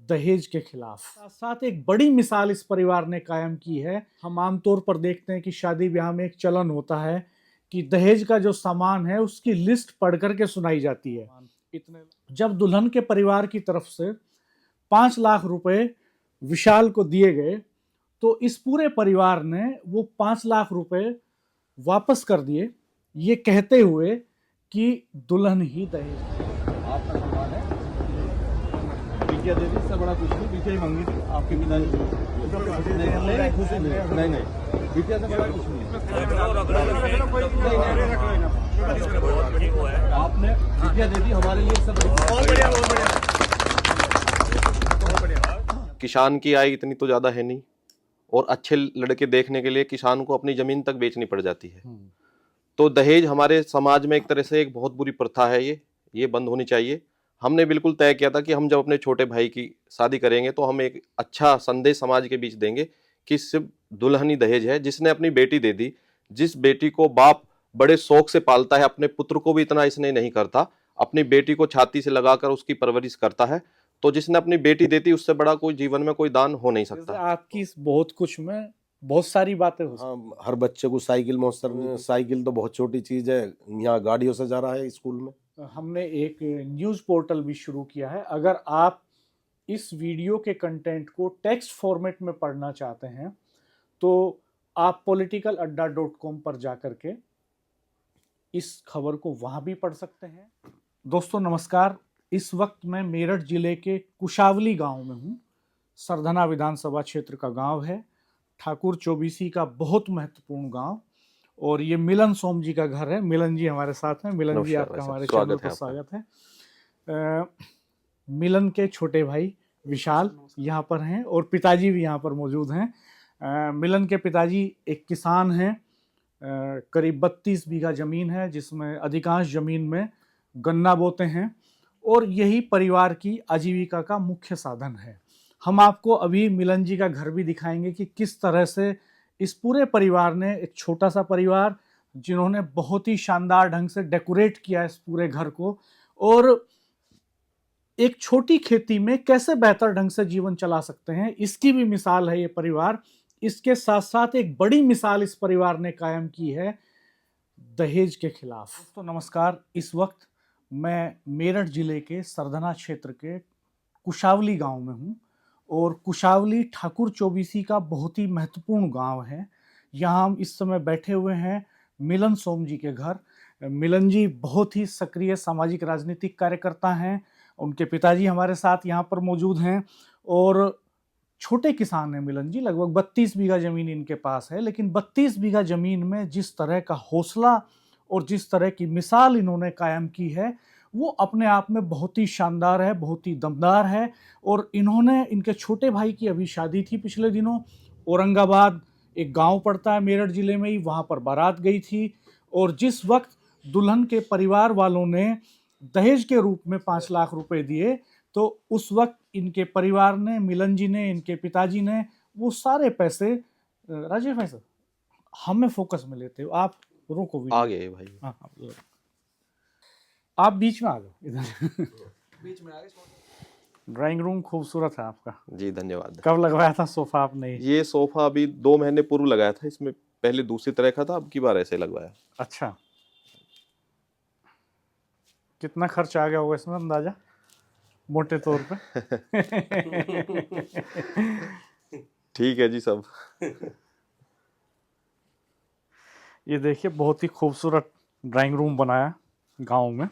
दहेज के खिलाफ। साथ साथ एक बड़ी मिसाल इस परिवार ने कायम की है। हम आमतौर पर देखते हैं कि शादी ब्याह में एक चलन होता है कि दहेज का जो सामान है उसकी लिस्ट पढ़ करके सुनाई जाती है। जब दुल्हन के परिवार की तरफ से 5 लाख रुपए विशाल को दिए गए तो इस पूरे परिवार ने वो 5 लाख रुपए वापस कर दिए, ये कहते हुए कि दुल्हन ही दहेज आपका सम्मान है। बिटिया दे दी, इससे बड़ा कुछ नहीं। बिटिया ही मांगी थी आपके पिताजी। नहीं, बिटिया से बड़ा कुछ नहीं। आपने बिटिया दे दी, हमारे लिए इससे बहुत बढ़िया। किसान की आय इतनी तो ज्यादा है नहीं, और अच्छे लड़के देखने के लिए किसान को अपनी जमीन तक बेचनी पड़ जाती है। तो दहेज हमारे समाज में एक तरह से एक बहुत बुरी प्रथा है। ये बंद होनी चाहिए। हमने बिल्कुल तय किया था कि हम जब अपने छोटे भाई की शादी करेंगे तो हम एक अच्छा संदेश समाज के बीच देंगे कि सिर्फ दुल्हन ही दहेज है। जिसने अपनी बेटी दे दी, जिस बेटी को बाप बड़े शौक से पालता है, अपने पुत्र को भी इतना इसने नहीं करता, अपनी बेटी को छाती से लगाकर उसकी परवरिश करता है, तो जिसने अपनी बेटी देती उससे बड़ा कोई जीवन में कोई दान हो नहीं सकता। आपकी इस बहुत कुछ में बहुत सारी बातें हो सकती। हाँ, हर बच्चे को साइकिल मौसर, साइकिल तो बहुत छोटी चीज है, यहाँ गाड़ियों से जा रहा है स्कूल में। हमने एक न्यूज़ पोर्टल भी शुरू किया है। अगर आप इस वीडियो के कंटेंट को टेक्स्ट फॉर्मेट में पढ़ना चाहते हैं तो आप politicaladda.com पर जाकर के इस खबर को वहां भी पढ़ सकते हैं। दोस्तों नमस्कार, इस वक्त मैं मेरठ जिले के कुशावली गांव में हूं। सरधना विधानसभा क्षेत्र का गांव है, ठाकुर चौबीसी का बहुत महत्वपूर्ण गांव, और ये मिलन सोम जी का घर है। मिलन जी हमारे साथ हैं। मिलन जी, आपका हमारे चैनल पर स्वागत है। मिलन के छोटे भाई विशाल यहाँ पर हैं और पिताजी भी यहाँ पर मौजूद हैं। मिलन के पिताजी एक किसान हैं। करीब 32 बीघा जमीन है जिसमें अधिकांश जमीन में गन्ना बोते हैं और यही परिवार की आजीविका का मुख्य साधन है। हम आपको अभी मिलन जी का घर भी दिखाएंगे कि किस तरह से इस पूरे परिवार ने, एक छोटा सा परिवार जिन्होंने बहुत ही शानदार ढंग से डेकोरेट किया इस पूरे घर को, और एक छोटी खेती में कैसे बेहतर ढंग से जीवन चला सकते हैं, इसकी भी मिसाल है ये परिवार। इसके साथ साथ एक बड़ी मिसाल इस परिवार ने कायम की है दहेज के खिलाफ। तो नमस्कार, इस वक्त मैं मेरठ जिले के सरधना क्षेत्र के कुशावली गांव में हूं और कुशावली ठाकुर चौबीसी का बहुत ही महत्वपूर्ण गांव है। यहाँ हम इस समय बैठे हुए हैं मिलन सोम जी के घर। मिलन जी बहुत ही सक्रिय सामाजिक राजनीतिक कार्यकर्ता हैं। उनके पिताजी हमारे साथ यहाँ पर मौजूद हैं और छोटे किसान हैं मिलन जी। लगभग 32 बीघा जमीन इनके पास है, लेकिन 32 बीघा जमीन में जिस तरह का हौसला और जिस तरह की मिसाल इन्होंने कायम की है वो अपने आप में बहुत ही शानदार है, बहुत ही दमदार है। और इन्होंने, इनके छोटे भाई की अभी शादी थी पिछले दिनों, औरंगाबाद एक गांव पड़ता है मेरठ जिले में ही, वहां पर बारात गई थी और जिस वक्त दुल्हन के परिवार वालों ने दहेज के रूप में 5 लाख रुपए दिए तो उस वक्त इनके परिवार ने, मिलन जी ने, इनके पिताजी ने वो सारे पैसे, राजेश भाई साहब हमें फोकस में लेते हो, आप रोको आ गए भाई। हाँ, आप बीच में आ जाओ इधर। बीच में आ गए। ड्राइंग रूम खूबसूरत है आपका जी धन्यवाद। कब लगवाया था सोफा आपने? ये सोफा अभी 2 महीने पूर्व लगाया था। इसमें पहले दूसरी तरह का था, अब की बार ऐसे लगवाया। अच्छा, कितना खर्च आ गया होगा इसमें अंदाजा मोटे तौर पे? ठीक है जी सब। ये देखिए बहुत ही खूबसूरत ड्राइंग रूम बनाया गांव में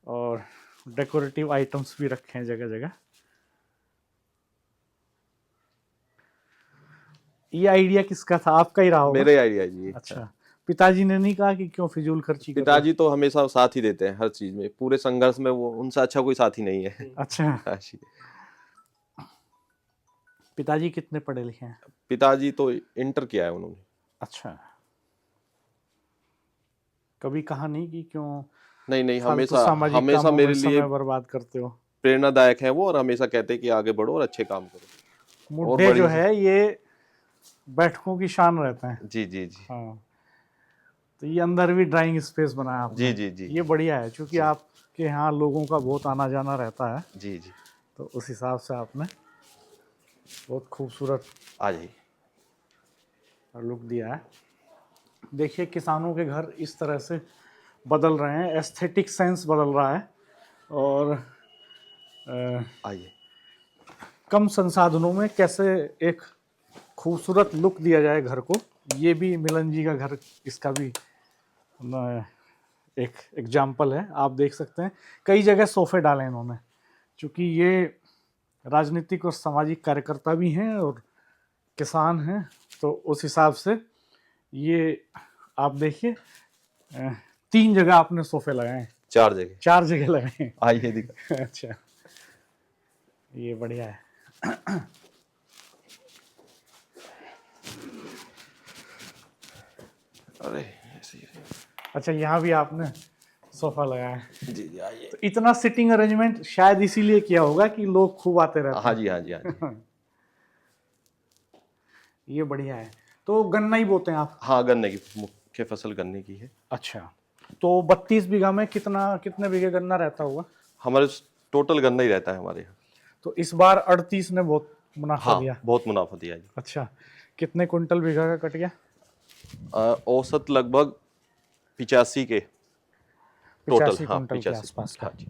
और डेकोरेटिव आइटम्स भी रखे हैं जगह जगह। ये आइडिया किसका था? आपका ही रहा होगा? मेरे आइडिया जी। अच्छा, पिताजी ने नहीं कहा कि क्यों फिजूल खर्ची? पिताजी तो हमेशा साथ ही देते हैं हर चीज में, पूरे संघर्ष में वो, उनसे अच्छा कोई साथी नहीं है। अच्छा, पिताजी कितने पढ़े लिखे हैं? पिताजी तो इंटर किया है उन्होंने। अच्छा, कभी कहा नहीं कि क्यों? नहीं, हमेशा मेरे लिए बर्बाद करते हो। प्रेरणादायक है वो, और हमेशा कहते हैं कि आगे बढ़ो और अच्छे काम करो। मुद्दे जो है ये बैठकों की शान रहते हैं। जी जी जी। हाँ, तो ये अंदर भी ड्राइंग स्पेस बनाया आपने। जी जी जी। ये बढ़िया है, क्योंकि आप के यहाँ लोगों का बहुत आना जाना रहता है, जी जी, तो उस हिसाब से आपने बहुत खूबसूरत आ जाइए। लुक दिया है। देखिए किसानों के घर इस तरह से बदल रहे हैं, एस्थेटिक सेंस बदल रहा है, और आइए। कम संसाधनों में कैसे एक खूबसूरत लुक दिया जाए घर को, ये भी मिलन जी का घर, इसका भी एक एग्जाम्पल है। आप देख सकते हैं कई जगह सोफे डाले इन्होंने, क्योंकि ये राजनीतिक और सामाजिक कार्यकर्ता भी हैं और किसान हैं, तो उस हिसाब से ये आप देखिए 3 जगह आपने सोफे लगाए हैं, 4 जगह। 4 जगह लगाए हैं। आइए दिखा। अच्छा, ये बढ़िया है। अरे ऐसे ही है। अच्छा, यहाँ भी आपने सोफा लगाया है। जी जी, आइए। तो इतना सिटिंग अरेंजमेंट शायद इसीलिए किया होगा कि लोग खूब आते रहते हाँ जी, हाँ जी, हाँ जी। हैं। ये बढ़िया है। तो गन्ना ही बोते हैं आप? हाँ, गन्ने की मुख्य फसल गन्ने की है। अच्छा, तो 32 बीघा में कितने बीघे गन्ना रहता होगा? हमारे टोटल गन्ना ही रहता है हमारे यहाँ। तो इस बार 38 ने बहुत मुनाफा हाँ, दिया। बहुत मुनाफा दिया जी। अच्छा, कितने कुंटल बीघा का कट गया? औसत लगभग 85 के टोटल। 85 हाँ, कुंटल के 85। आसपास का। हाँ जी,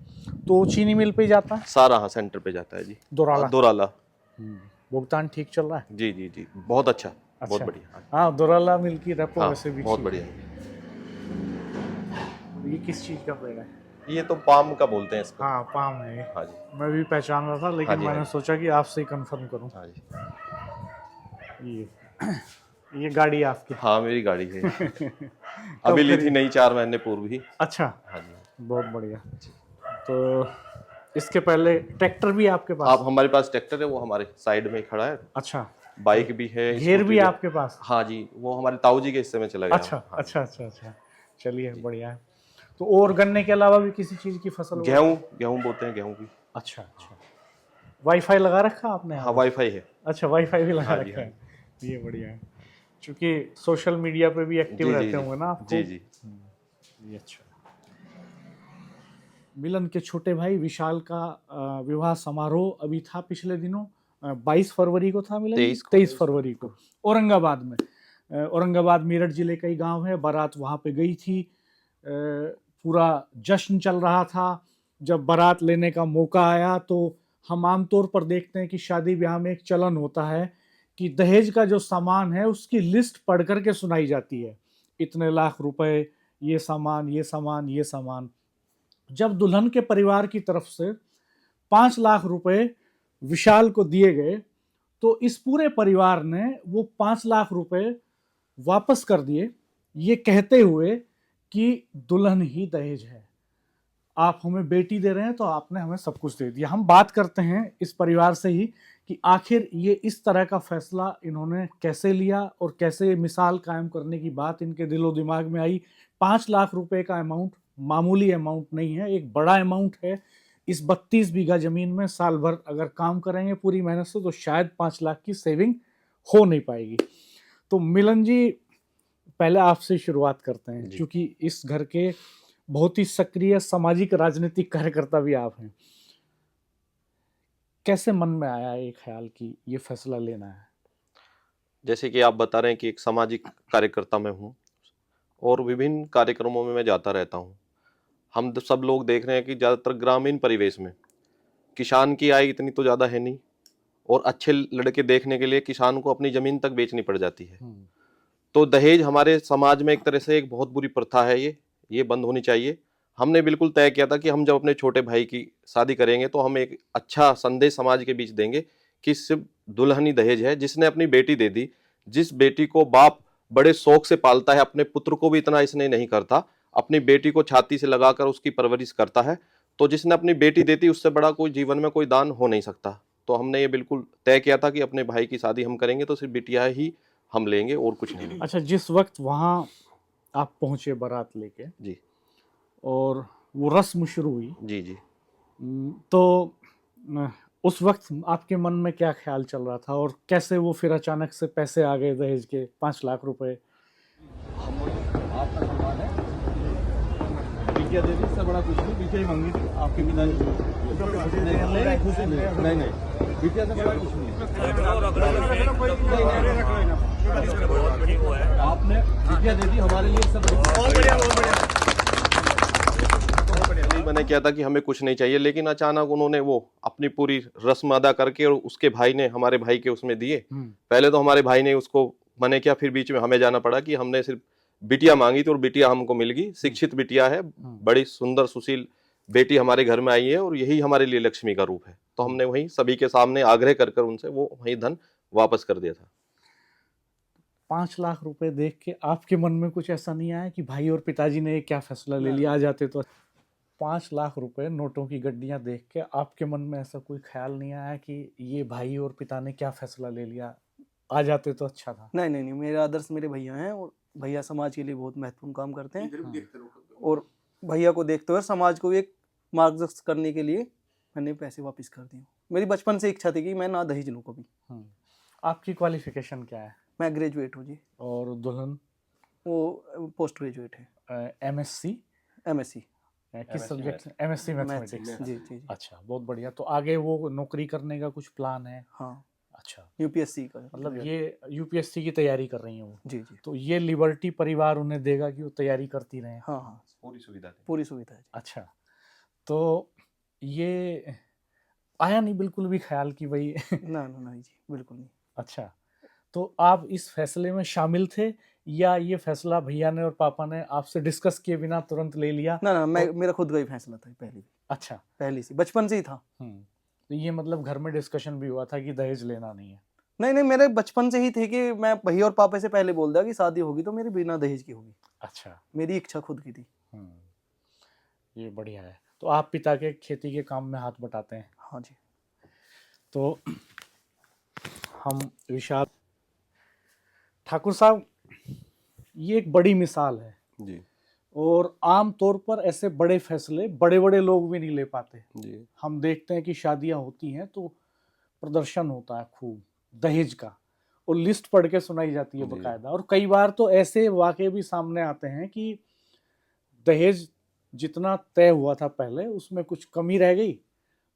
तो चीनी मिल पे ही जाता है? सारा हाँ सेंटर पे जाता है जी। दोराला? दोराला। भुगतान ठीक चल रहा है? जी जी जी, बहुत अच्छा, बहुत अच्छा। बढ़िया। हाँ, दोराला मिल की रेपो हाँ, वैसे भी बहुत ठीक बढ़िया। है। ये किस चीज का पेड़ है? ये तो पाम का बोलते हैं इसको। हाँ, पाम है ये। हाँ जी, मैं भी पहचान रहा था, लेकिन हाँ जी, मैंने हाँ जी। सोचा कि आपसे ही कंफर्म करूं। हाँ जी। ये गाड़ी आपकी? हाँ, मेरी गाड़ी है। अभी ली थी नई, 4 महीने पूर्व ही। अच्छा, हाँ जी। बहुत बढ़िया। तो इसके पहले ट्रैक्टर भी आपके पास? आप हमारे पास ट्रैक्टर है, वो हमारे साइड में ही खड़ा है। अच्छा, बाइक भी है, घेर स्कूटी भी आपके पास? हाँ जी, वो हमारे ताऊ जी के हिस्से में चला गया। अच्छा हाँ। अच्छा अच्छा अच्छा, चलिए बढ़िया है। तो और गन्ने के अलावा भी किसी चीज की फसल हो? गेहूं बोते हैं, गेहूं भी। अच्छा अच्छा, वाईफाई लगा रखा आपने? हाँ, वाईफाई है। अच्छा, वाईफाई भी लगा हाँ जी, रखा हाँ है, ये बढ़िया है। क्योंकि सोशल मीडिया पे भी एक्टिव जी, रहते जी, होंगे ना आप? जी जी। ये अच्छा। मिलन के छोटे भाई विशाल का विवाह समारोह अभी था पिछले दिनों, 22 फरवरी को था मिलन? 23 फरवरी को औरंगाबाद में। औरंगाबाद मेरठ जिले का ही गांव है। बारात वहां पे गई थी, पूरा जश्न चल रहा था। जब बारात लेने का मौका आया तो हम आमतौर पर देखते हैं कि शादी ब्याह में एक चलन होता है कि दहेज का जो सामान है उसकी लिस्ट पढ़ करके सुनाई जाती है, इतने लाख रुपए, ये सामान, ये सामान, ये सामान। जब दुल्हन के परिवार की तरफ से 5 लाख रुपए विशाल को दिए गए, तो इस पूरे परिवार ने वो 5 लाख रुपए वापस कर दिए, ये कहते हुए कि दुल्हन ही दहेज है, आप हमें बेटी दे रहे हैं तो आपने हमें सब कुछ दे दिया। हम बात करते हैं इस परिवार से ही कि आखिर ये इस तरह का फैसला इन्होंने कैसे लिया और कैसे मिसाल कायम करने की बात इनके दिलो दिमाग में आई। 5 लाख रुपए का अमाउंट मामूली अमाउंट नहीं है, एक बड़ा अमाउंट है। इस 32 बीघा जमीन में साल भर अगर काम करेंगे पूरी मेहनत से तो शायद 5 लाख की सेविंग हो नहीं पाएगी। तो मिलन जी, पहले आपसे शुरुआत करते हैं, क्योंकि इस घर के बहुत ही सक्रिय सामाजिक राजनीतिक कार्यकर्ता भी आप हैं। कैसे मन में आया ये ख्याल कि ये फैसला लेना है? जैसे कि आप बता रहे हैं कि एक सामाजिक कार्यकर्ता मैं हूँ और विभिन्न कार्यक्रमों में मैं जाता रहता हूँ। हम सब लोग देख रहे हैं कि ज़्यादातर ग्रामीण परिवेश में किसान की आय इतनी तो ज़्यादा है नहीं, और अच्छे लड़के देखने के लिए किसान को अपनी ज़मीन तक बेचनी पड़ जाती है। तो दहेज हमारे समाज में एक तरह से एक बहुत बुरी प्रथा है, ये बंद होनी चाहिए। हमने बिल्कुल तय किया था कि हम जब अपने छोटे भाई की शादी करेंगे तो हम एक अच्छा संदेश समाज के बीच देंगे कि सिर्फ दुल्हन ही दहेज है। जिसने अपनी बेटी दे दी, जिस बेटी को बाप बड़े शौक से पालता है, अपने पुत्र को भी इतना इसने नहीं करता, अपनी बेटी को छाती से लगाकर उसकी परवरिश करता है, तो जिसने अपनी बेटी देती उससे बड़ा कोई जीवन में कोई दान हो नहीं सकता। तो हमने ये बिल्कुल तय किया था कि अपने भाई की शादी हम करेंगे तो सिर्फ बिटिया ही हम लेंगे और कुछ नहीं। अच्छा, जिस वक्त वहाँ आप पहुंचे बारात लेके जी, और वो रस्म शुरू हुई, जी जी, तो उस वक्त आपके मन में क्या ख्याल चल रहा था और कैसे वो फिर अचानक से पैसे आ गए दहेज के 5 लाख रुपए? आपका सम्मान है, बिटिया दे दी, इससे बड़ा कुछ नहीं। बिटिया ही मांगी थी आपके पिताजी ने। नहीं खुशी नहीं, बिटिया से बड़ा कुछ नहीं। आपने बिटिया दे दी हमारे लिए, सब बहुत बढ़िया, बहुत बढ़िया। मैंने किया था कि हमें कुछ नहीं चाहिए, लेकिन अचानक उन्होंने वो अपनी पूरी रस्म अदा करके और उसके भाई ने हमारे भाई के उसमें दिए। पहले तो हमारे भाई ने उसको मना किया, फिर बीच में हमें जाना पड़ा कि हमने सिर्फ बिटिया मांगी थी और बिटिया हमको मिल गई। शिक्षित बिटिया है, बड़ी सुंदर सुशील बेटी हमारे घर में आई है और यही हमारे लिए लक्ष्मी का रूप है। तो हमने वही सभी के सामने आग्रह कर कर उनसे वो वही धन वापस कर दिया था। 5 लाख रुपए देख के आपके मन में कुछ ऐसा नहीं आया कि भाई और पिताजी ने क्या फैसला ले लिया, आ जाते तो? 5 लाख रुपए नोटों की गड्डियां देख के आपके मन में ऐसा कोई ख्याल नहीं आया कि ये भाई और पिता ने क्या फैसला ले लिया, आ जाते तो अच्छा था? नहीं नहीं नहीं, मेरा आदर्श मेरे भैया हैं और भैया समाज के लिए बहुत महत्वपूर्ण काम करते हैं। और भैया को देखते हुए समाज को एक मार्गदर्शन करने के लिए मैंने पैसे वापस कर दिए। मेरी बचपन से इच्छा थी कि मैं ना दहेज लूँ कभी। आपकी क्वालिफिकेशन क्या है? मैं ग्रेजुएट हूँ जी। और दुल्हन? वो पोस्ट ग्रेजुएट है। एमएससी? एमएससी किस सब्जेक्ट से? MSc mathematics. जी जी जी। अच्छा, बहुत बढ़िया। तो आगे वो नौकरी करने का कुछ प्लान है? हाँ। अच्छा, यूपीएससी का मतलब ये यूपीएससी की तैयारी कर रही हैं वो? जी जी। तो ये लिबर्टी परिवार उन्हें देगा कि वो तैयारी करती रहें? हाँ हाँ, पूरी सुविधा थी। पूरी सुविधा है। अच्छा, तो ये आया नहीं बिल्कुल भी ख्याल कि भाई ना ना नहीं जी, बिल्कुल नहीं। अच्छा, तो आप इस फैसले में शामिल थे या ये फैसला भैया ने और पापा ने आपसे डिस्कस किए बिना तुरंत ले लिया? ना ना, मेरा खुद का ही फैसला था पहले भी। अच्छा, पहले से बचपन से ही था। तो ये मतलब घर में डिस्कशन भी हुआ था कि दहेज लेना नहीं है? नहीं नहीं, मेरे बचपन से ही थे कि मैं भैया और पापा से पहले बोल दिया कि शादी होगी तो मेरी बिना दहेज की होगी। अच्छा, मेरी इच्छा खुद की थी। ये बढ़िया है। तो आप पिता के खेती के काम में हाथ बटाते हैं? हाँ जी। तो हम विशाल ठाकुर साहब, ये एक बड़ी मिसाल है जी और आम तौर पर ऐसे बड़े फैसले बड़े बड़े लोग भी नहीं ले पाते। जी। हम देखते हैं कि शादियां होती हैं तो प्रदर्शन होता है खूब दहेज का और लिस्ट पढ़ के सुनाई जाती है जी। बकायदा। और कई बार तो ऐसे वाकये भी सामने आते हैं कि दहेज जितना तय हुआ था पहले उसमें कुछ कमी रह गई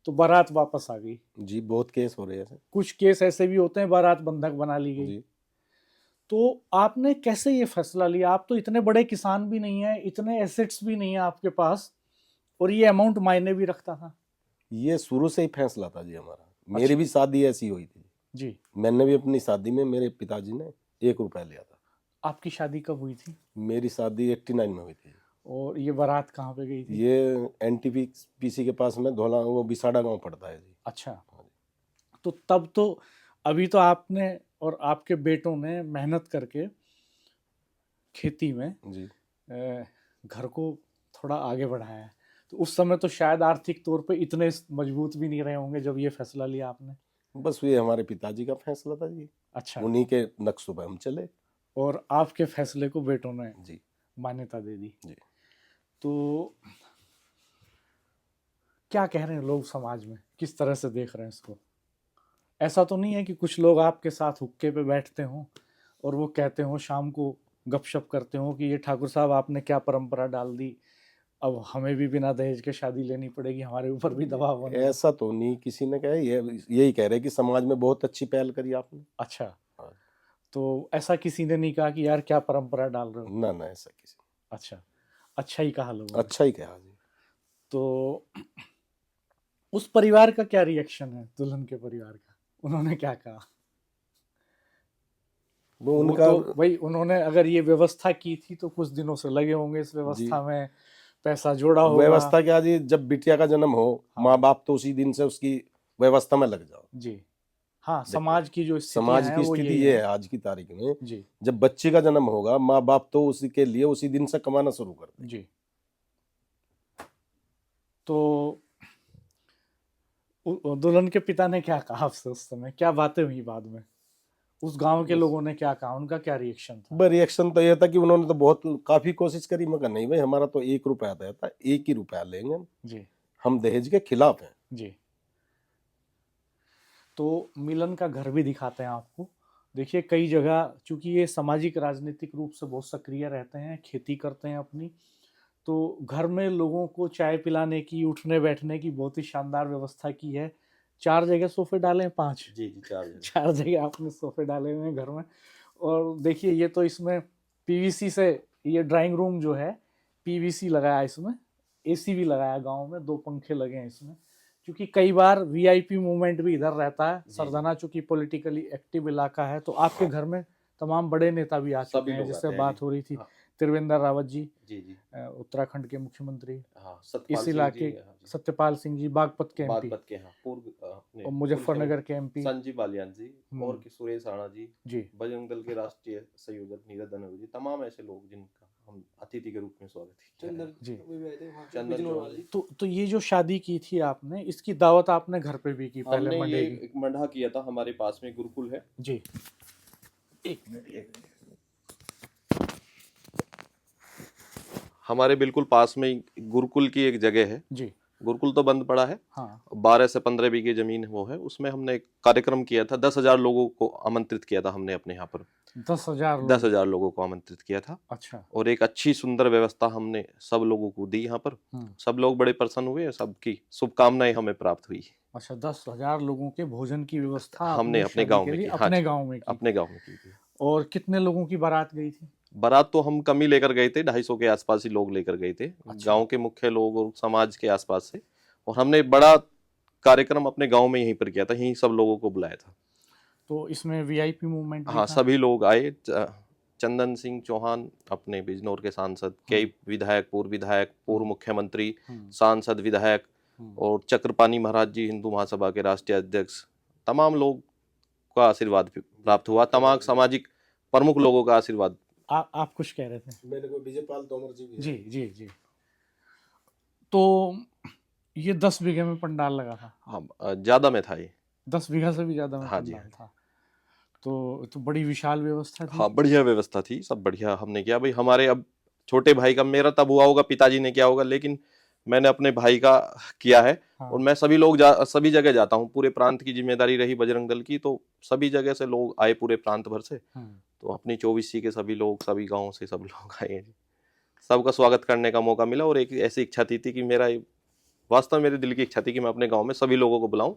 तो बारात वापस आ गई। जी, बहुत केस हो रहे हैं। कुछ केस ऐसे भी होते हैं बारात बंधक बना ली गई। जी। तो आपने कैसे ये फैसला लिया? आप तो इतने बड़े किसान भी नहीं है, इतने एसेट्स भी नहीं है आपके पास, और ये अमाउंट मायने भी रखता था? ये शुरू से ही फैसला था जी हमारा। मेरी भी शादी ऐसी हुई थी जी। मैंने भी अपनी शादी में मेरे पिताजी ने 1 रुपया लिया था। आपकी शादी कब हुई थी? मेरी शादी 89 में हुई थी। और ये बारात कहाँ पे गई थी? ये एनटीपीसी के पास में धौला, वो बिसाड़ा गांव पड़ता है जी। अच्छा, तो तब तो अभी तो आपने और आपके बेटों ने मेहनत करके खेती में जी। घर को थोड़ा आगे बढ़ाया है। तो उस समय तो शायद आर्थिक तौर पे इतने मजबूत भी नहीं रहे होंगे जब ये फैसला लिया आपने? बस ये हमारे पिताजी का फैसला था जी। अच्छा, उन्हीं के नक्शों पर हम चले और आपके फैसले को बेटों ने जी मान्यता दे दी। जी। तो क्या कह रहे हैं लोग समाज में, किस तरह से देख रहे हैं इसको? ऐसा तो नहीं है कि कुछ लोग आपके साथ हुक्के पे बैठते हों और वो कहते हों, शाम को गपशप करते हों कि ये ठाकुर साहब आपने क्या परंपरा डाल दी, अब हमें भी बिना दहेज के शादी लेनी पड़ेगी, हमारे ऊपर भी दबाव बनेगा? ऐसा तो नहीं किसी ने कहा, यही कह रहे कि समाज में बहुत अच्छी पहल करी आपने। अच्छा, हाँ। तो ऐसा किसी ने नहीं कहा कि यार क्या परंपरा डाल रहे हो? ना ना, ऐसा किसी। अच्छा, अच्छा ही कहा लोगों ने। अच्छा ही कहा जी। तो उस परिवार का क्या रिएक्शन है, दुल्हन के परिवार का? उन्होंने क्या कहा? वो उनका तो भाई उन्होंने अगर ये व्यवस्था की थी तो कुछ दिनों से लगे होंगे इस व्यवस्था में, पैसा जोड़ा होगा। व्यवस्था क्या जी, जब बिटिया का जन्म हो हाँ। माँ बाप तो उसी दिन से उसकी व्यवस्था में लग जाओ जी। हाँ, समाज की जो स्थिति समाज है की वो स्थिति यही ये है आज की तारीख में। जी जब बच्चे का जन्म होगा माँ बाप तो उसी के लिए उसी दिन से कमाना शुरू कर दें। जी। तो दुल्हन के पिता ने क्या कहा आपसे उस समय? क्या बातें हुई बाद में? उस गांव के लोगों ने क्या कहा? उनका क्या रिएक्शन था? रिएक्शन तो ये था कि उन्होंने तो बहुत काफी कोशिश करी, मगर नहीं भाई, हमारा तो 1 रुपया आता था, 1 ही रुपया लेंगे जी हम दहेज के खिलाफ हैं जी। तो मिलन का घर भी दिखाते हैं आपको। देखिए कई जगह, चूंकि ये सामाजिक राजनीतिक रूप से बहुत सक्रिय रहते हैं, खेती करते हैं अपनी, तो घर में लोगों को चाय पिलाने की, उठने बैठने की बहुत ही शानदार व्यवस्था की है। 4 जगह सोफे डाले हैं, 5? जी जी 4 जगह। 4 जगह आपने सोफे डाले हुए हैं घर में। और देखिए ये तो इसमें पीवीसी से, ये ड्राइंग रूम जो है पीवीसी लगाया इसमें, एसी भी लगाया गांव में, 2 पंखे लगे हैं इसमें, क्योंकि कई बार वीआईपी मूवमेंट भी इधर रहता है। सरदाना चूंकि पॉलिटिकली एक्टिव इलाका है, तो आपके घर में तमाम बड़े नेता भी आ चुके सभी हैं, लोग जिससे आते हैं बात जी। हो रही थी। हाँ। त्रिवेंद्र रावत जी, जी जी उत्तराखंड के मुख्यमंत्री, हाँ, सतपाल इस सिंह इलाके जी, हाँ जी, सत्यपाल सिंह जी, बागपत के एमपी, बागपत के, हाँ, पूर्व अपने और मुजफ्फरनगर के एमपी संजीव बालियान जी, और कि सुरेश राणा जी, जी। बजरंग दल के राष्ट्रीय संयोजक नीरज धनोर जी, तमाम ऐसे लोग जिनका हम अतिथि के रूप में स्वागत किया है। जी। चंदन जौहर जी। तो ये जो शादी की थी आपने, इसकी दावत आपने घर पे भी की पहले हमने ये मंडे की? एक मंडा किया था, हमारे पास में गुरुकुल है जी। एक मिनट। हमारे बिल्कुल पास में ही गुरुकुल की एक जगह है। जी। गुरुकुल तो बंद पड़ा है, हाँ। 12 से 15 बीघे जमीन वो है, उसमें हमने एक कार्यक्रम किया था। 10,000 लोगों को आमंत्रित किया था हमने अपने यहाँ पर। 10,000 लोग? 10,000 लोगों को आमंत्रित किया था। अच्छा। और एक अच्छी सुंदर व्यवस्था हमने सब लोगों को दी यहाँ पर। सब लोग बड़े प्रसन्न हुए, सबकी शुभकामनाएं हमें प्राप्त हुई। अच्छा, 10,000 लोगों के भोजन की व्यवस्था हमने अपने शादी गांव के में लिए की। हाँ अपने जी, गांव में की? अपने गांव में की थी। और कितने लोगों की बारात गई थी? बारात तो हम कम ही लेकर गए थे, 250 के आसपास ही लोग लेकर गए थे। अच्छा। गांव के मुख्य लोग और समाज के आसपास से। और हमने बड़ा कार्यक्रम अपने गांव में यहीं पर किया था, यहीं सब लोगों को बुलाया था। तो इसमें वीआईपी मूवमेंट भी हाँ, था? सभी लोग आए। चंदन सिंह चौहान अपने बिजनौर के सांसद, कई विधायक, पूर्व मुख्यमंत्री, सांसद, विधायक, और चक्रपाणी महाराज जी, हिंदू महासभा के राष्ट्रीय अध्यक्ष, तमाम लोग का आशीर्वाद प्राप्त हुआ। तमाम सामाजिक प्रमुख लोगों का आशीर्वाद। आप कुछ कह रहे थे? मेरे को विजयपाल तोमर जी भी। जी जी जी। तो ये 10 बीघे में पंडाल लगा था? हाँ, ज्यादा में था ये। 10 बीघा से भी ज्यादा में हाँ जी, पंडाल था। तो बड़ी विशाल व्यवस्था थी? हाँ, बढ़िया व्यवस्था थी, सब बढ़िया हमने किया। भाई हमारे अब छोटे भाई का, मेरा तब हुआ होगा, पिताजी ने किया होगा, लेकिन मैंने अपने भाई का किया है। हाँ। और मैं सभी जगह जाता हूँ। पूरे प्रांत की जिम्मेदारी रही बजरंग दल की, तो सभी जगह से लोग आए, पूरे प्रांत भर से। तो अपनी 24C के सभी लोग, सभी गाँव से सब लोग आए। सबका स्वागत करने का मौका मिला। और एक ऐसी इच्छा थी कि वास्तव में मेरे दिल की इच्छा थी कि मैं अपने गांव में सभी लोगों को बुलाऊं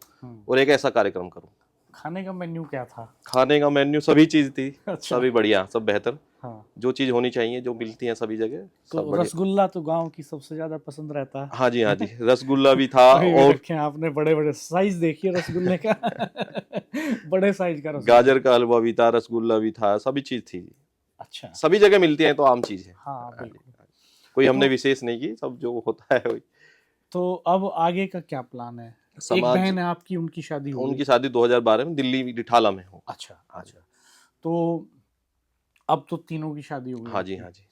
और एक ऐसा कार्यक्रम करूं। खाने का मेन्यू क्या था? खाने का मेन्यू सभी चीज थी। अच्छा। सभी बढ़िया, सब बेहतर। हाँ। जो चीज होनी चाहिए, जो मिलती है सभी जगह, सब तो रसगुल्ला तो गांव की सबसे ज्यादा पसंद रहता है। हाँ जी, हाँ जी, रसगुल्ला भी था। और रखे आपने बड़े बड़े साइज देखिए रसगुल्ले का। बड़े साइज का रसगुल्ला। गाजर का हलवा भी था, रसगुल्ला भी था, सभी चीज थी। अच्छा। सभी जगह मिलती है तो आम चीज है। हाँ बिल्कुल। कोई हमने विशेष नहीं की, सब जो होता है वही। तो अब आगे का क्या प्लान है? एक बहन है आपकी, उनकी शादी हो गई? उनकी शादी 2012 में दिल्ली डिठाला में हो। अच्छा अच्छा। तो अब तो तीनों की शादी हो गई? हाँ जी, हाँ जी।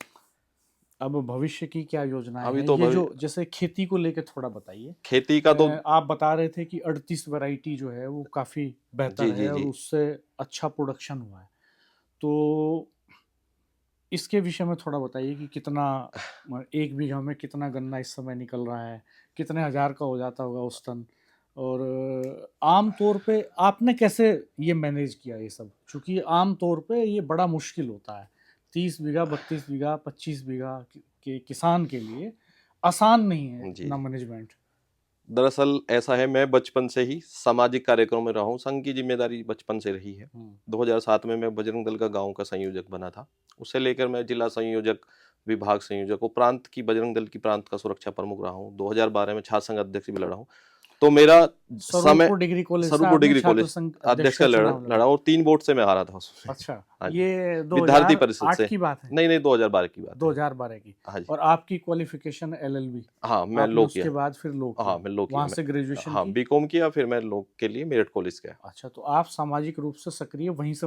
अब भविष्य की क्या योजना है? अभी तो ये जो जैसे खेती को लेकर थोड़ा बताइए। खेती का तो आप बता रहे थे कि 38 वैरायटी जो है वो काफी बेहतर है और उससे अच्छा प्रोडक्शन हुआ है। तो इसके विषय में थोड़ा बताइए कि कितना, 1 बीघा में कितना गन्ना इस समय निकल रहा है, कितने हजार का हो जाता होगा औसतन, और आम तौर पे आपने कैसे ये मैनेज किया ये सब? क्योंकि आम तौर पे ये बड़ा मुश्किल होता है। 30 बीघा, 32 बीघा, 25 बीघा के किसान के लिए आसान नहीं है ना मैनेजमेंट। दरअसल ऐसा है, मैं बचपन से ही सामाजिक कार्यक्रमों में रहा हूँ। संघ की जिम्मेदारी बचपन से रही है। 2007 में मैं बजरंग दल का गांव का संयोजक बना था। उससे लेकर मैं जिला संयोजक, विभाग संयोजक और प्रांत की बजरंग दल की प्रांत का सुरक्षा प्रमुख रहा हूँ। 2012 में छात्र संघ अध्यक्ष भी लड़ा हूँ। तो मेरा समय डिग्री कॉलेज अध्यक्ष का लड़ा और 3 वोट से मैं हारा था उसमें। अच्छा, ये विद्यार्थी परिषद से की बात है? नहीं, 2012 की बात। 2012 की। हाँ जी। और आपकी क्वालिफिकेशन LLB? हाँ, मैं लॉ किया। उसके बाद फिर लॉ किया? हाँ, मैं लॉ किया। वहाँ से ग्रेजुएशन? हाँ, बीकॉम किया, फिर मैं लॉ के लिए मेरठ कॉलेज गया। अच्छा, तो आप सामाजिक रूप से सक्रिय वहीं से?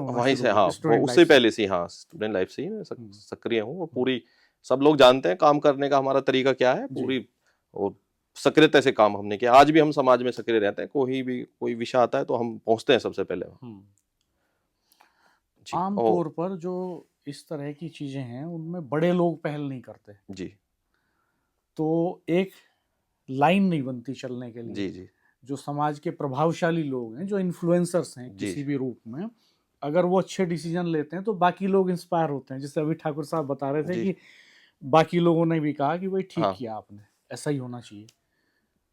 हाँ, उससे पहले से। हाँ, स्टूडेंट लाइफ से ही मैं सक्रिय हूँ। और पूरी सब लोग जानते हैं काम करने का हमारा तरीका क्या है। पूरी और सक्रियता से काम हमने किया। आज भी हम समाज में सक्रिय रहते हैं। कोई विषय आता है तो हम पहुंचते हैं सबसे पहले। आम तौर पर जो इस तरह की चीजें हैं उनमें बड़े लोग पहल नहीं करते जी। तो एक लाइन नहीं बनती चलने के लिए। जी जी। जो समाज के प्रभावशाली लोग हैं, जो इन्फ्लुएंसर्स हैं किसी भी रूप में, अगर वो अच्छे डिसीजन लेते हैं तो बाकी लोग इंस्पायर होते हैं। जैसे अभी ठाकुर साहब बता रहे थे कि बाकी लोगों ने भी कहा कि भाई ठीक हाँ। किया आपने, ऐसा ही होना चाहिए।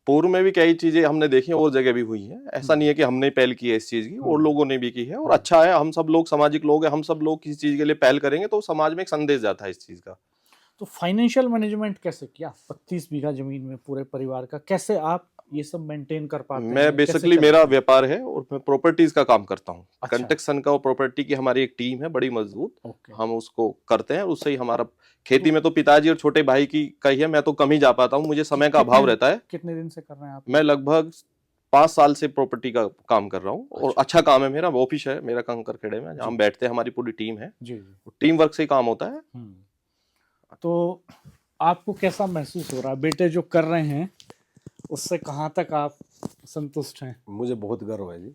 पूर्व में भी कई चीजें हमने देखी हैं, और जगह भी हुई है। ऐसा नहीं है कि हमने पहल की है इस चीज की, और लोगों ने भी की है। और अच्छा है, हम सब लोग सामाजिक लोग हैं, हम सब लोग किसी चीज के लिए पहल करेंगे तो समाज में एक संदेश जाता है इस चीज का। तो फाइनेंशियल मैनेजमेंट कैसे किया? 25 बीघा जमीन में पूरे परिवार का कैसे आप ये सब मेंटेन कर पाते हैं? मैं कैसे बेसिकली चलाते मेरा हैं? व्यापार है और मैं प्रॉपर्टीज का काम करता हूँ। अच्छा। कंस्ट्रक्शन का और प्रॉपर्टी की हमारी एक टीम है बड़ी मजबूत, ओके। हम उसको करते हैं। उससे ही हमारा खेती में तो पिताजी और छोटे भाई की कही है, मैं तो कम ही जा पाता हूँ, मुझे समय का अभाव रहता है। कितने दिन से कर रहे हैं आप? मैं लगभग 5 साल से प्रॉपर्टी का काम कर रहा हूँ, और अच्छा काम है। मेरा ऑफिस है, मेरा कंकर खेड़े में, जहाँ हम बैठते हैं, हमारी पूरी टीम है। जी जी। टीम वर्क से ही काम होता है। तो आपको कैसा महसूस हो रहा है बेटे जो कर रहे हैं, उससे कहाँ तक आप संतुष्ट हैं? मुझे बहुत गर्व है जी।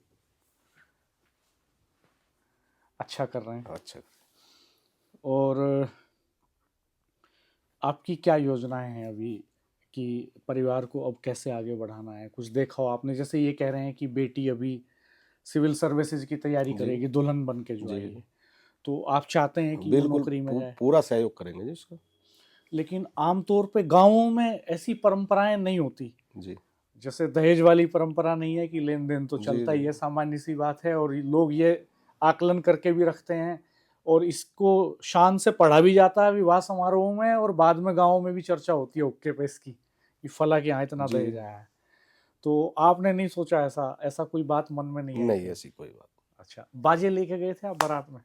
अच्छा कर रहे हैं। अच्छा। और आपकी क्या योजनाएं हैं अभी कि परिवार को अब कैसे आगे बढ़ाना है? कुछ देखा हो आपने? जैसे ये कह रहे हैं कि बेटी अभी सिविल सर्विसेज की तैयारी करेगी, दुल्हन बन के जो जी। आएगी, तो आप चाहते हैं कि वो बिल्कुल नौकरी में जाए? पूरा सहयोग करेंगे जी उसका। लेकिन आमतौर पे गांवों में ऐसी परंपराएं नहीं होती। जी जैसे दहेज वाली परंपरा नहीं है कि लेन देन तो जी, चलता ही जी। है, सामान्य सी बात है, और लोग ये आकलन करके भी रखते हैं, और इसको शान से पढ़ा भी जाता है विवाह समारोह में, और बाद में गाँव में भी चर्चा होती है ओके पे इसकी कि फला के यहाँ इतना जी। दहेज आया है। तो आपने नहीं सोचा ऐसा? ऐसा कोई बात मन में नहीं आई? नहीं, ऐसी कोई बात। अच्छा, बाजे लेके गए थे आप बारात में?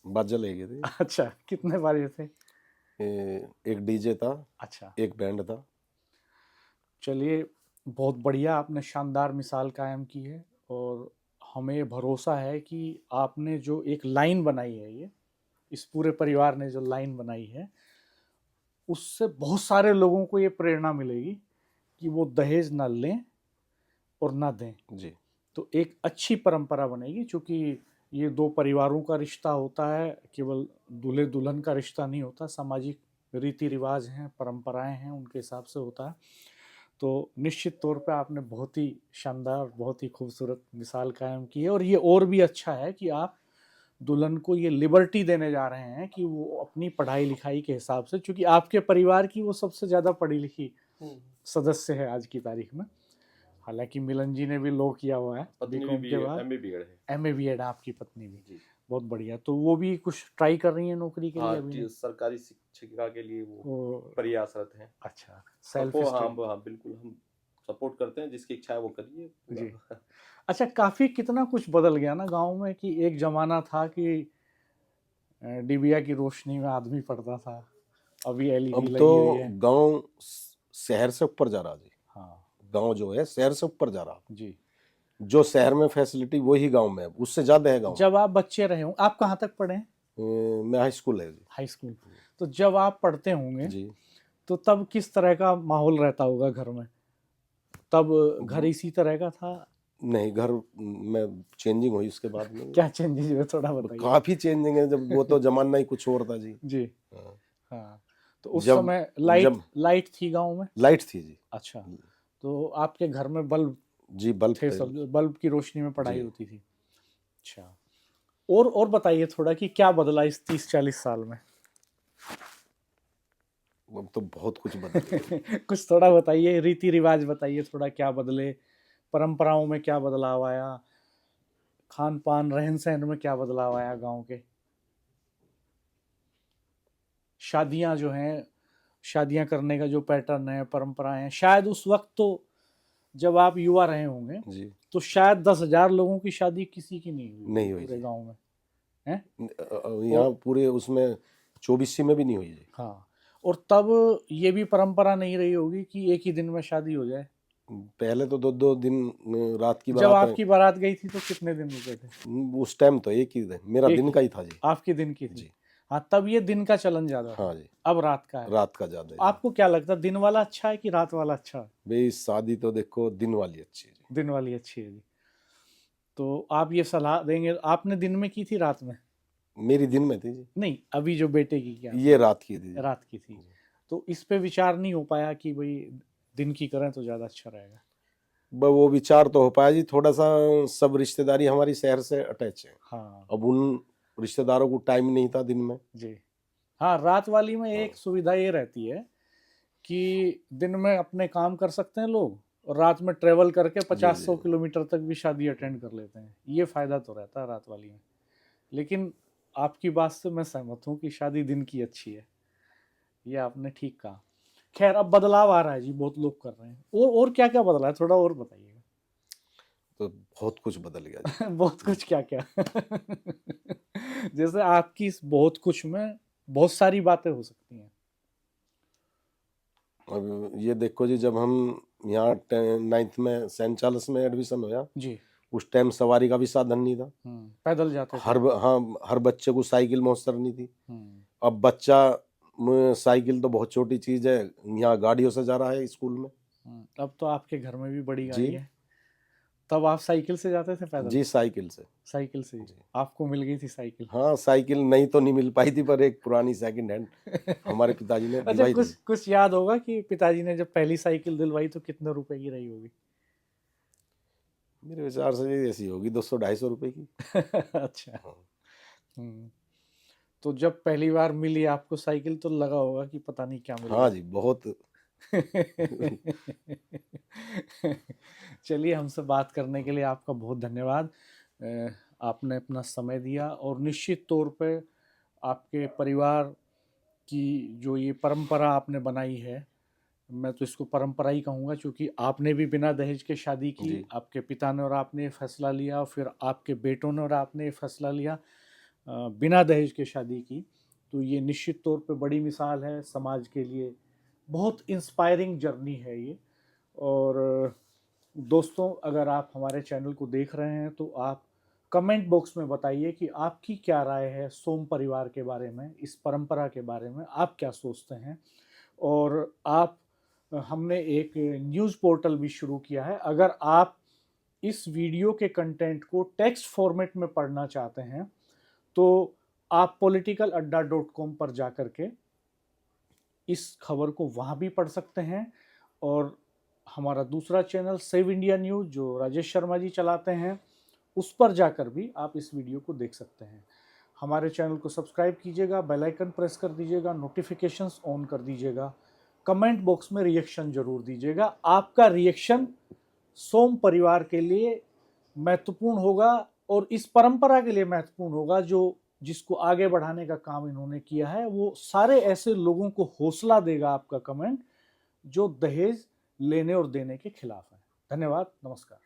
बाजा ले गए थे। अच्छा, कितने बाजे थे? एक डीजे था, अच्छा, एक बैंड था। चलिए, बहुत बढ़िया, आपने शानदार मिसाल कायम की है, और हमें भरोसा है कि आपने जो एक लाइन बनाई है, ये इस पूरे परिवार ने जो लाइन बनाई है, उससे बहुत सारे लोगों को ये प्रेरणा मिलेगी कि वो दहेज ना लें और ना दें। जी तो एक अच्छी परंपरा बनेगी, क्योंकि ये दो परिवारों का रिश्ता होता है, केवल दूल्हे दुल्हन का रिश्ता नहीं होता, सामाजिक रीति रिवाज हैं, परंपराएं हैं, उनके हिसाब से होता है। तो निश्चित तौर पे आपने बहुत ही शानदार, बहुत ही खूबसूरत मिसाल कायम की है, और ये और भी अच्छा है कि आप दुल्हन को ये लिबर्टी देने जा रहे हैं कि वो अपनी पढ़ाई लिखाई के हिसाब से, क्योंकि आपके परिवार की वो सबसे ज़्यादा पढ़ी लिखी सदस्य है आज की तारीख में। हालांकि मिलन जी ने भी लॉ किया हुआ है, बीकॉम के बाद एमए बीएड आपकी पत्नी भी। बहुत बढ़िया। तो वो भी कुछ ट्राई कर रही है नौकरी के लिए अभी? सरकारी शिक्षिका के लिए वो प्रयासरत हैं। अच्छा, सेल्फ हाँ बिल्कुल, हम सपोर्ट करते हैं, जिसकी इच्छा है वो करिए जी। अच्छा, काफी कितना कुछ बदल गया ना गांव में, कि एक जमाना था कि डिबिया की रोशनी में आदमी पढ़ता था, अभी एलईडी अब लगी तो हुई है। गांव शहर से ऊपर जा रहा जी। हाँ गांव जो है शहर से ऊपर जा रहा। जी। जो शहर में फैसिलिटी वही गांव में है, उससे ज्यादा है गांव जब आप बच्चे रहे हो, आप कहाँ तक पढ़े हैं? मैं हाई स्कूल है जी। High school. तो जब आप पढ़ते होंगे जी तो तब किस तरह का माहौल रहता होगा घर में? तब घर इसी तरह का था? नहीं, घर में चेंजिंग हुई उसके बाद में। क्या चेंजेस हुए, थोड़ा बताइए। काफी चेंजिंग है, जब वो तो जमाना ही कुछ और था जी। जी हाँ। हाँ। तो उस समय लाइट थी गांव में? लाइट थी जी। अच्छा, तो आपके घर में बल्ब जी, बल्ब थे, सब बल्ब की रोशनी में पढ़ाई होती थी? अच्छा, और बताइए थोड़ा कि क्या बदला इस 30-40 साल में? अब तो बहुत कुछ बदल कुछ थोड़ा बताइए, रीति रिवाज बताइए थोड़ा, क्या बदले, परंपराओं में क्या बदलाव आया, खान पान रहन सहन में क्या बदलाव आया गांव के? शादियां जो हैं, शादियां करने का जो पैटर्न है, परंपराएं हैं, शायद उस वक्त तो जब आप युवा रहे होंगे जी, तो शायद 10,000 लोगों की शादी किसी की नहीं हुई पूरे गांव में, हैं? यहाँ पूरे उसमें 24 में भी नहीं हुई जी। हाँ, और तब ये भी परंपरा नहीं रही होगी कि एक ही दिन में शादी हो जाए। पहले तो 2-2 दिन रात की जब बारात आपकी बारात गई थी तो कितने दिन रुके थे? उस टाइम तो एक ही दिन, मेरा दिन का ही था जी। आपके दिन की थी जी। हाँ, तब ये दिन का चलन ज्यादा था। हाँ जी, अब रात का है। रात का ज्यादा है। आपको क्या लगता है, दिन वाला अच्छा है कि रात वाला अच्छा है? भाई शादी तो देखो दिन वाली अच्छी है जी। दिन वाली अच्छी है जी। तो आप ये सलाह देंगे, आपने दिन में की थी रात में? मेरी दिन में थी जी। नहीं, अभी जो बेटे की क्या? ये रात की थी। रात की थी। तो इस पे विचार नहीं हो पाया कि भाई दिन की करें तो ज्यादा अच्छा रहेगा? वो विचार तो हो पाया जी, थोड़ा सा सब रिश्तेदारी हमारी शहर से अटैच है। हाँ अब उन रिश्तेदारों को टाइम नहीं था दिन में। जी। हाँ, रात वाली में एक सुविधा ये रहती है कि दिन में अपने काम कर सकते हैं लोग और रात में ट्रेवल करके 50-100 किलोमीटर तक भी शादी अटेंड कर लेते हैं। ये फायदा तो रहता है रात वाली में। लेकिन आपकी बात से मैं सहमत हूँ कि शादी दिन की अच्छी है। ये आपने ठीक कहा। खैर, अब बदलाव आ रहा है जी, बहुत लोग कर रहे हैं। और क्या क्या बदला है, थोड़ा और बताइएगा। तो बहुत कुछ बदल गया जी। बहुत कुछ क्या क्या जैसे आपकी इस बहुत कुछ में बहुत सारी बातें हो सकती हैं। अब ये देखो जी, जब हम यहाँ 9th में सेंट चार्ल्स में एडमिशन होया जी। उस टाइम सवारी का भी साधन नहीं था। पैदल जाते थे। हर बच्चे को साइकिल मौसर नहीं थी। अब साइकिल तो बहुत छोटी चीज है, यहाँ गाड़ियों से जा रहा है स्कूल में। अब तो आपके घर में भी बड़ी गाड़ी जी। है। तब आप साइकिल से जाते थे पैदल? जी, साइकिल से। साइकिल से आपको मिल गई थी साइकिल? हाँ, साइकिल नहीं तो नहीं मिल पाई थी, पर एक पुरानी सेकंड हैंड हमारे पिताजी ने अच्छा, दिलवाई थी। कुछ याद होगा कि पिताजी ने जब पहली साइकिल दिलवाई तो कितने रुपए की रही होगी? मेरे विचार से ऐसी होगी 200-250 रुपए की। अच्छा। तो जब पहली बार मिली आपको साइकिल तो लगा होगा कि पता नहीं क्या मिला। हाँ जी, बहुत। चलिए, हमसे बात करने के लिए आपका बहुत धन्यवाद। आपने अपना समय दिया और निश्चित तौर पे आपके परिवार की जो ये परंपरा आपने बनाई है, मैं तो इसको परंपरा ही कहूँगा, क्योंकि आपने भी बिना दहेज के शादी की, आपके पिता ने और आपने ये फैसला लिया, फिर आपके बेटों ने और आपने ये फैसला लिया बिना दहेज के शादी की। तो ये निश्चित तौर पे बड़ी मिसाल है समाज के लिए, बहुत इंस्पायरिंग जर्नी है ये। और दोस्तों, अगर आप हमारे चैनल को देख रहे हैं तो आप कमेंट बॉक्स में बताइए कि आपकी क्या राय है सोम परिवार के बारे में, इस परंपरा के बारे में आप क्या सोचते हैं। और हमने एक न्यूज़ पोर्टल भी शुरू किया है। अगर आप इस वीडियो के कंटेंट को टेक्स्ट फॉर्मेट में पढ़ना चाहते हैं तो आप politicalaadda.com पर जा कर के इस खबर को वहाँ भी पढ़ सकते हैं। और हमारा दूसरा चैनल सेव इंडिया न्यूज़ जो राजेश शर्मा जी चलाते हैं, उस पर जाकर भी आप इस वीडियो को देख सकते हैं। हमारे चैनल को सब्सक्राइब कीजिएगा, बेल आइकन प्रेस कर दीजिएगा, नोटिफिकेशंस ऑन कर दीजिएगा, कमेंट बॉक्स में रिएक्शन जरूर दीजिएगा। आपका रिएक्शन सोम परिवार के लिए महत्वपूर्ण होगा और इस परंपरा के लिए महत्वपूर्ण होगा, जिसको आगे बढ़ाने का काम इन्होंने किया है। वो सारे ऐसे लोगों को हौसला देगा आपका कमेंट जो दहेज लेने और देने के खिलाफ है। धन्यवाद, नमस्कार।